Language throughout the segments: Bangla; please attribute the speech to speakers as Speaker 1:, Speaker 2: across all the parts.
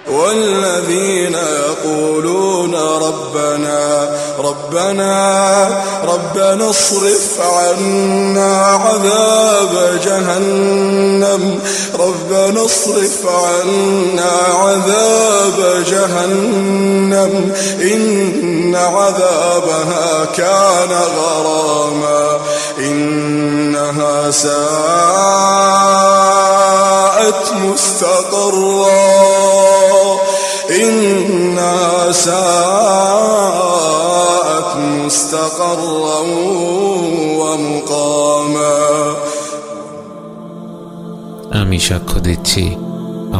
Speaker 1: والذين يقولون ربنا اصرف عنا عذاب جهنم إن عذابها كان غراما إنها ساءت مستقرا ومقاما
Speaker 2: আমি সাক্ষ্য দিচ্ছি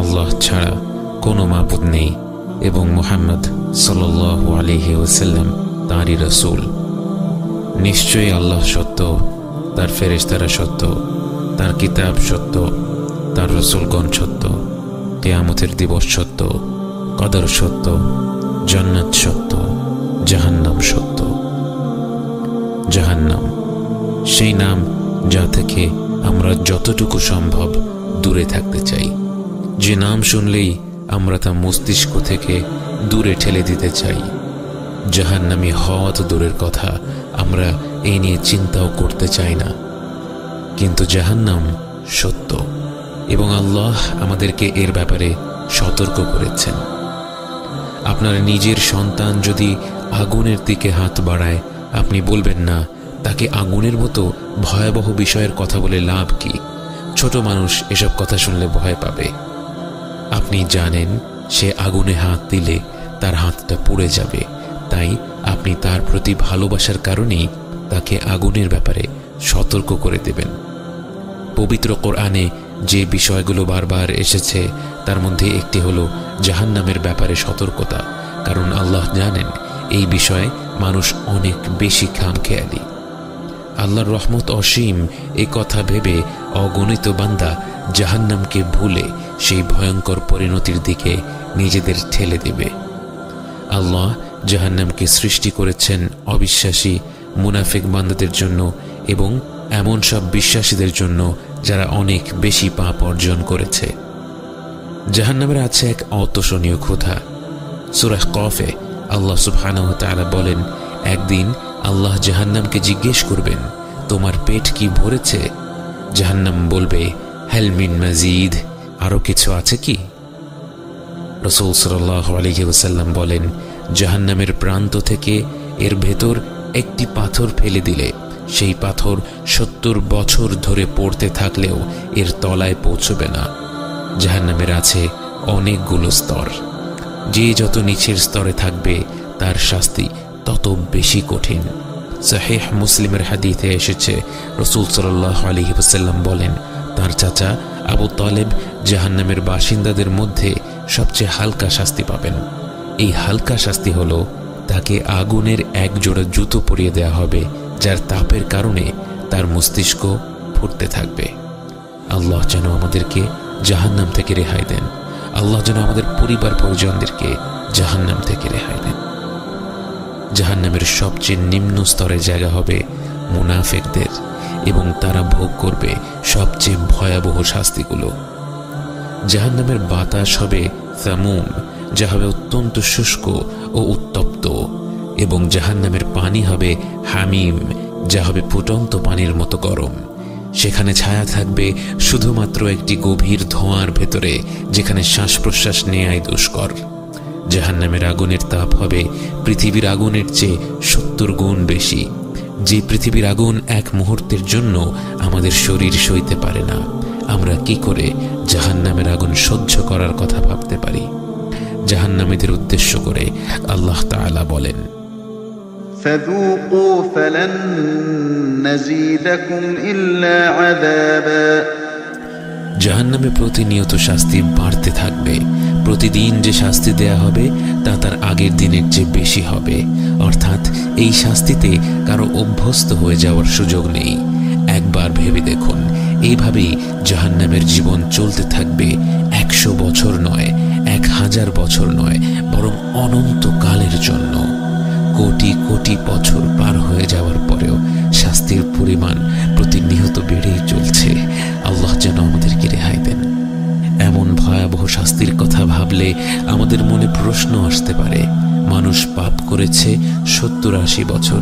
Speaker 2: আল্লাহ ছাড়া কোনো মাবুদ নেই এবং মুহাম্মদ সাল্লাল্লাহু আলাইহি ওয়াসাল্লাম তাঁরই রাসূল। নিশ্চয়ই আল্লাহ সত্য, তার ফেরেশতারা সত্য, তার কিতাব সত্য, তার রাসূলগণ সত্য, কিয়ামতের দিবস সত্য, কদর সত্য, জান্নাত সত্য, জাহান্নাম সত্য। জাহান্নাম সেই নাম যা থেকে আমরা যতটুকু সম্ভব দূরে থাকতে চাই, যে নাম শুনলেই আমরা তা মস্তিষ্ক থেকে দূরে ঠেলে দিতে চাই। জাহান্নামী হওয়া তো দূরের কথা, আমরা এই নিয়ে চিন্তাও করতে চাই না। কিন্তু জাহান্নাম সত্য এবং আল্লাহ আমাদেরকে এর ব্যাপারে সতর্ক করেছেন। আপনার নিজের সন্তান যদি আগুনের দিকে হাত বাড়ায়, আপনি বলবেন না তাকে আগুনের মতো ভয়াবহ বিষয়ের কথা বলে লাভ কি? ছোট মানুষ এসব কথা শুনলে ভয় পাবে। আপনি জানেন সে আগুনে হাত দিলে তার হাতটা পুড়ে যাবে, তাই আপনি তার প্রতি ভালোবাসার কারণেই তাকে আগুনের ব্যাপারে সতর্ক করে দেবেন। পবিত্র কোরআনে যে বিষয়গুলো বারবার এসেছে তার মধ্যে একটি হলো জাহান্নামের ব্যাপারে সতর্কতা, কারণ আল্লাহ জানেন এই বিষয়ে মানুষ অনেক বেশি খামখেয়ালি। আল্লাহর রহমত অসীম এই কথা ভেবে অগণিত বান্দা জাহান্নামকে ভুলে সেই ভয়ঙ্কর পরিণতির দিকে নিজেদের ঠেলে দেবে। আল্লাহ জাহান্নামকে সৃষ্টি করেছেন অবিশ্বাসী মুনাফিক বান্দাদের জন্য এবং এমন সব বিশ্বাসীদের জন্য যারা অনেক বেশি পাপ অর্জন করেছে। জাহান্নামের আছে এক অতোষণীয় ক্ষুধা। সূরা কফে আল্লাহ সুবহানাহু ওয়া তাআলা বলেন, একদিন আল্লাহ জাহান্নামকে জিজ্ঞেস করবেন, তোমার পেট কি ভরেছে? জাহান্নাম বলবে, হাল মিন মাজিদ, আরো কিছু আছে কি? রাসূল সাল্লাল্লাহু আলাইহি ওয়াসাল্লাম বলেন, জাহান্নামের প্রান্ত থেকে এর ভেতর একটি পাথর ফেলে দিলে সেই পাথর 70 বছর ধরে পড়তে থাকলেও এর তলায় পৌঁছবে না। জাহান্নামের আছে অনেকগুলো স্তর, যে যত নিচের স্তরে থাকবে তার শাস্তি তত বেশি কঠিন। সহিহ মুসলিমের হাদিসে এসেছে, রাসূল সাল্লাল্লাহু আলাইহি ওয়াসাল্লাম বলেন, তার চাচা আবু তালেব জাহান্নামের বাসিন্দাদের মধ্যে সবচেয়ে হালকা শাস্তি পাবেন। এই হালকা শাস্তি হলো তাকে আগুনের এক জোড়া জুতো পরিয়ে দেওয়া হবে, যার তাপের কারণে তার মস্তিষ্ক ফুটতে থাকবে। আল্লাহ যেন আমাদেরকে জাহান্নাম থেকে রেহাই দেন। আল্লাহ যেন আমাদের পরিবার পরিজনদেরকে জাহান্নাম থেকে রেহাই দেন। জাহান্নামের সবচেয়ে নিম্ন স্তরের জায়গা হবে মুনাফিকদের এবং তারা ভোগ করবে সবচেয়ে ভয়াবহ শাস্তিগুলো। জাহান্নামের বাতাস হবে সামুম, যা হবে অত্যন্ত শুষ্ক ও উত্তপ্ত, এবং জাহান্নামের পানি হবে হামিম, যা হবে ফুটন্ত পানির মতো গরম। সেখানে ছায়া থাকবে শুধুমাত্র একটি গভীর ধোঁয়ার ভেতরে, যেখানে শ্বাস প্রশ্বাস নেয়াই দুষ্কর। জাহান্নামের আগুনের তাপ হবে পৃথিবীর আগুনের চেয়ে 70 গুণ বেশি। যে পৃথিবীর আগুন এক মুহূর্তের জন্য আমাদের শরীর সইতে পারে না, আমরা কি করে জাহান্নামের আগুন সহ্য করার কথা ভাবতে পারি? জাহান্নামীদের উদ্দেশ্য করে আল্লাহ তাআলা বলেন,
Speaker 3: فذوقوا فلن نزيدكم إلا عذابا।
Speaker 2: জাহান্নামে প্রতিনিয়ত শাস্তি বাড়তে থাকবে। প্রতিদিন যে শাস্তি দেয়া হবে তা তার আগের দিনের চেয়ে বেশি হবে। অর্থাৎ এই শাস্তিতে কারো অভ্যস্ত হয়ে যাওয়ার সুযোগ নেই। একবার ভেবে দেখুন, এইভাবেই জাহান্নামের জীবন চলতে থাকবে 100 বছর নয়, 1000 বছর নয়, বরং অনন্তকালের জন্য। কোটি কোটি বছর পার হয়ে যাওয়ার পরেও শাস্তির পরিমাণ প্রতিনিয়ত বেড়েই চলছে। আল্লাহ যেন আমাদেরকে রেহাই দেন। এমন ভয়াবহ শাস্তির কথা ভাবলে আমাদের আমাদের মনে প্রশ্ন আসতে পারে, মানুষ পাপ করেছে 70-80 বছর,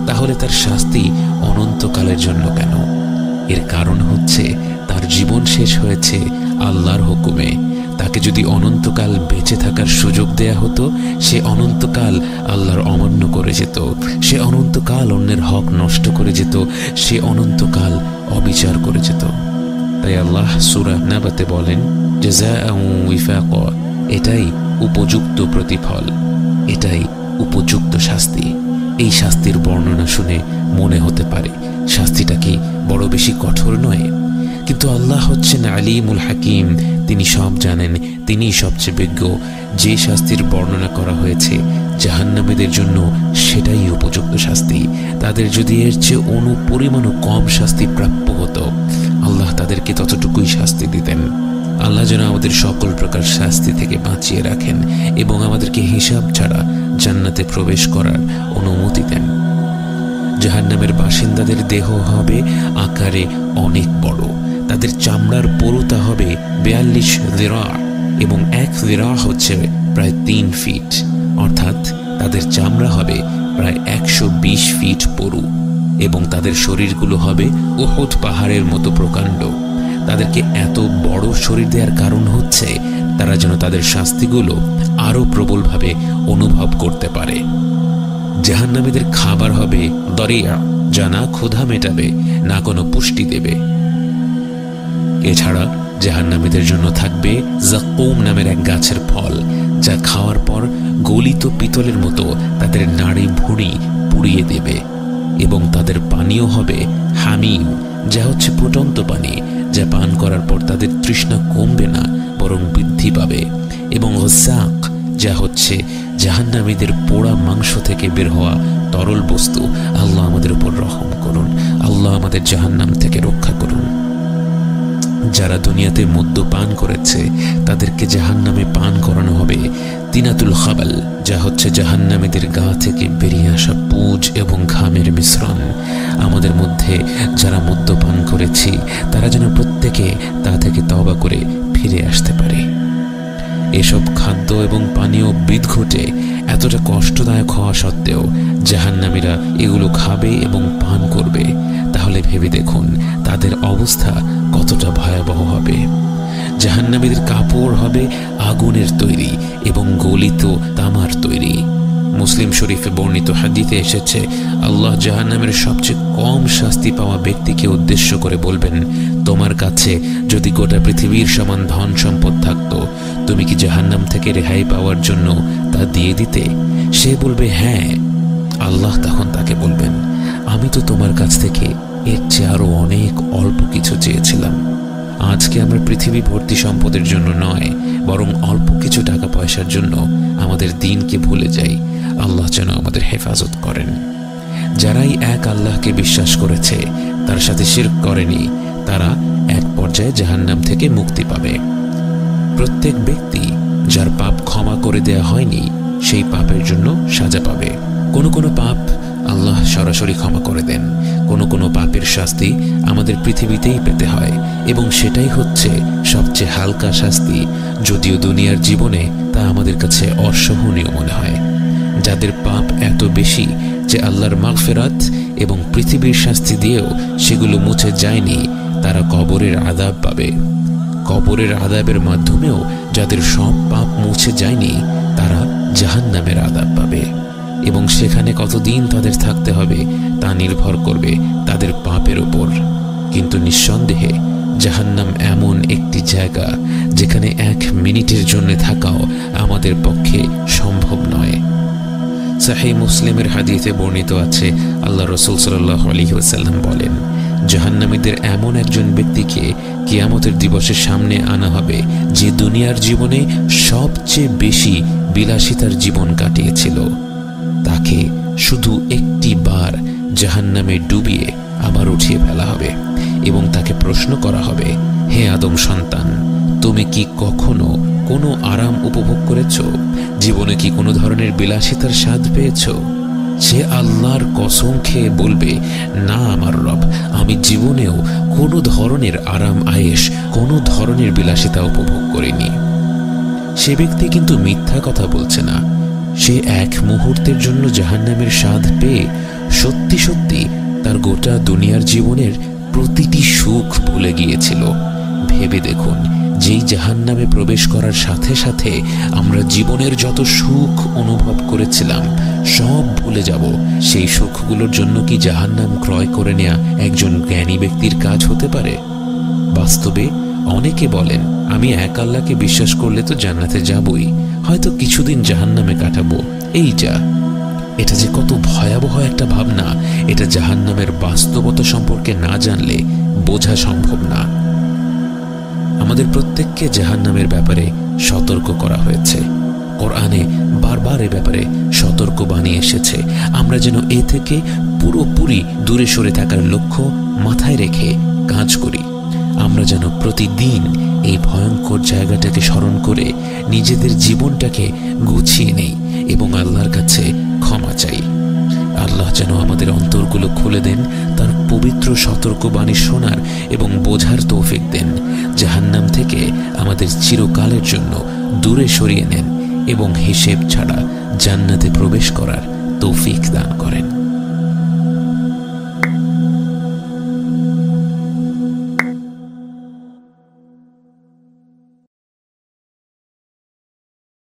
Speaker 2: তাহলে তার শাস্তি অনন্তকালের জন্য কেন? এর কারণ হচ্ছে তার জীবন শেষ হয়েছে আল্লাহর হুকুমে। তাকে যদি অনন্তকাল বেঁচে থাকার সুযোগ দেয়া হতো, সে অনন্তকাল আল্লাহর অমান্য করে যেত, সে অনন্তকাল অন্যের হক নষ্ট করে যেত, সে অনন্তকাল অবিচার করে যেত। তাই আল্লাহ সূরা নাবাতে বলেন, জাযাআউ ওয়িফাকা, এটাই উপযুক্ত প্রতিফল, এটাই উপযুক্ত শাস্তি। এই শাস্তির বর্ণনা শুনে মনে হতে পারে শাস্তিটা কি বড় বেশি কঠোর নয়? কিন্তু আল্লাহ হচ্ছেন আলিমুল হাকিম, তিনি সব জানেন, তিনি সবচেয়ে বিজ্ঞ। যে শাস্তির বর্ণনা করা হয়েছে জাহান্নামীদের জন্য, সেটাই উপযুক্ত শাস্তি। তাদের যদি এর চেয়ে অনুপরিমাণও কম শাস্তি প্রাপ্য হতো, আল্লাহ তাদেরকে ততটুকুই শাস্তি দিতেন। আল্লাহ যেন আমাদের সকল প্রকার শাস্তি থেকে বাঁচিয়ে রাখেন এবং আমাদেরকে হিসাব ছাড়া জান্নাতে প্রবেশ করার অনুমতি দেন। জাহান্নামের বাসিন্দাদের দেহ হবে আকারে অনেক বড়, তাদের চামড়ার পুরুতা হবে 42 যিরা, এবং 1 যিরা হচ্ছে প্রায় 3 ফিট, অর্থাৎ তাদের চামড়া হবে প্রায় 120 ফিট পুরু, এবং তাদের শরীরগুলো হবে উহুদ পাহাড়ের মতো প্রকাণ্ড। তাদেরকে এত বড় শরীর দেওয়ার কারণ হচ্ছে তারা যেন তাদের শাস্তিগুলো আরো প্রবলভাবে অনুভব করতে পারে। জাহান্নামীদের খাবার হবে দরিয়া, যা না ক্ষুধা মেটাবে না কোনো পুষ্টি দেবে। এছাড়া জাহান্নামীদের জন্য থাকবে যাকুম নামের এক গাছের ফল, যা খাওয়ার পর গলিত পিতলের মতো তাদের নাড়ি ভুঁড়ি পুড়িয়ে দেবে, এবং তাদের পানীয় হবে হামিম, যা হচ্ছে ফুটন্ত পানি, যা পান করার পর তাদের তৃষ্ণা কমবে না বরং বৃদ্ধি পাবে, এবং গসাক, যা হচ্ছে জাহান্নামীদের পোড়া মাংস থেকে বের হওয়া তরল বস্তু। আল্লাহ আমাদের উপর রহম করুন, আল্লাহ আমাদের জাহান্নাম থেকে রক্ষা করুন। যারা দুনিয়াতে মদ্য পান করেছে তাদেরকে জাহান্নামে পান করানো হবে তিনাতুল খাবাল, যা হচ্ছে জাহান্নামীদের গা থেকে বেরিয়ে আসা পুঁজ এবং ঘামের মিশ্রণ। আমাদের মধ্যে যারা মদ্য পান করেছি তারা যেন প্রত্যেকে তা থেকে তওবা করে ফিরে আসতে পারে। এসব খাদ্য এবং পানীয় বিদঘুটে এতটা কষ্টদায়ক হওয়া সত্ত্বেও জাহান্নামীরা এগুলো খাবে এবং পান করবে। তাহলে ভেবে দেখুন তাদের অবস্থা কতটা ভয়াবহ হবে। জাহান্নামীদের কাপড় হবে আগুনের তৈরি এবং গলিত তামার তৈরি। মুসলিম শরীফে বর্ণিত হাদিসে এসেছে, আল্লাহ জাহান্নামের সবচেয়ে কম শাস্তি পাওয়া ব্যক্তিকে উদ্দেশ্য করে বলবেন, তোমার কাছে যদি গোটা পৃথিবীর সমান ধন সম্পদ থাকতো, তুমি কি জাহান্নাম থেকে রেহাই পাওয়ার জন্য তা দিয়ে দিতে? সে বলবে হ্যাঁ। আল্লাহ তখন তাকে বলবেন, আমি তো তোমার কাছ থেকে এর চেয়ে আরো অনেক অল্প কিছু চেয়েছিলাম। আজকে আমরা পৃথিবী ভর্তি সম্পদের জন্য নয়, বরং অল্প কিছু টাকা পয়সার জন্য আমাদের দিনকে ভুলে যাই। আল্লাহ যেন আমাদের হেফাজত করেন। যারাই এক আল্লাহকে বিশ্বাস করেছে, তার সাথে শিরক করেনি, তারা এক পর্যায়ে জাহান্নাম থেকে মুক্তি পাবে। প্রত্যেক ব্যক্তি যার পাপ ক্ষমা করে দেয়া হয়নি, সেই পাপের জন্য সাজা পাবে। কোনো কোনো পাপ আল্লাহ সরাসরি ক্ষমা করে দেন, কোনো কোনো পাপের শাস্তি আমাদের পৃথিবীতেই পেতে হয়, এবং সেটাই হচ্ছে সবচেয়ে হালকা শাস্তি, যদিও দুনিয়ার জীবনে তা আমাদের কাছে অসহনীয় মনে হয়। যাদের পাপ এত বেশি যে আল্লাহর মাগফিরাত এবং পৃথিবীর শাস্তি দিয়েও সেগুলো মুছে যায়নি, তারা কবরের আযাব পাবে। কবরের আযাবের মাধ্যমেও যাদের সব পাপ মুছে যায়নি, তারা জাহান্নামের আযাব পাবে, এবং সেখানে কতদিন তাদের থাকতে হবে তা নির্ভর করবে তাদের পাপের উপর। কিন্তু নিঃসন্দেহে জাহান্নাম এমন একটি জায়গা যেখানে 1 মিনিটের জন্য থাকাও আমাদের পক্ষে সম্ভব নয়। সহিহ মুসলিমের হাদিসে বর্ণিত আছে, আল্লাহ রাসূল সাল্লাল্লাহু আলাইহি ওয়াসাল্লাম বলেন, জাহান্নামীদের এমন একজন ব্যক্তিকে কিয়ামতের দিবসের সামনে আনা হবে যে দুনিয়ার জীবনে সবচেয়ে বেশি বিলাসিতার জীবন কাটিয়েছিল। তাকে শুধু একটি বার জাহান্নামে ডুবিয়ে আবার উঠিয়ে ফেলা হবে এবং তাকে প্রশ্ন করা হবে, হে আদম সন্তান, তুমি কি কখনো কোনো আরাম উপভোগ করেছ? জীবনে কি কোনো ধরনের বিলাসিতার স্বাদ পেয়েছ? সে আল্লাহর কসম খেয়ে বলবে, না আমার রব, আমি জীবনেও কোনো ধরনের আরাম আয়েশ, কোনো ধরনের বিলাসিতা উপভোগ করিনি। সে ব্যক্তি কিন্তু মিথ্যা কথা বলছে না। সে এক মুহূর্তের জন্য জাহান্নামের স্বাদ পেয়ে সত্যি সত্যি তার গোটা দুনিয়ার জীবনের প্রতিটি সুখ ভুলে গিয়েছিল। ভেবে দেখুন, যেই জাহান্নামে প্রবেশ করার সাথে সাথে আমরা জীবনের যত সুখ অনুভব করেছিলাম সব ভুলে যাব, সেই সুখগুলোর জন্য কি জাহান্নাম ক্রয় করে নেওয়া একজন জ্ঞানী ব্যক্তির কাজ হতে পারে? বাস্তবে অনেকে বলেন, আমি এক আল্লাহকে বিশ্বাস করলে তো জান্নাতে যাবই, হয়তো কিছুদিন জাহান্নামে কাটাবো, এই যা। এটা যে কত ভয়াবহ একটা ভাবনা, এটা জাহান্নামের বাস্তবতা সম্পর্কে না জানলে বোঝা সম্ভব না। আমাদের প্রত্যেককে জাহান্নামের ব্যাপারে সতর্ক করা হয়েছে। কোরআনে বারবার এ ব্যাপারে সতর্ক বানিয়ে এসেছে। আমরা যেন এ থেকে পুরোপুরি দূরে সরে থাকার লক্ষ্য মাথায় রেখে কাজ করি। আমরা যেন প্রতিদিন এই ভয়ঙ্কর জায়গাটাকে স্মরণ করে নিজেদের জীবনটাকে গুছিয়ে নেই এবং আল্লাহর কাছে ক্ষমা চাই। আল্লাহ যেন আমাদের অন্তরগুলো খুলে দেন, তার পবিত্র সতর্কবাণী শোনার এবং বোঝার তৌফিক দেন। জাহান্নাম থেকে আমাদের চিরকালের জন্য দূরে সরিয়ে নেন এবং হিসেব ছাড়া জান্নাতে প্রবেশ করার তৌফিক দান করেন।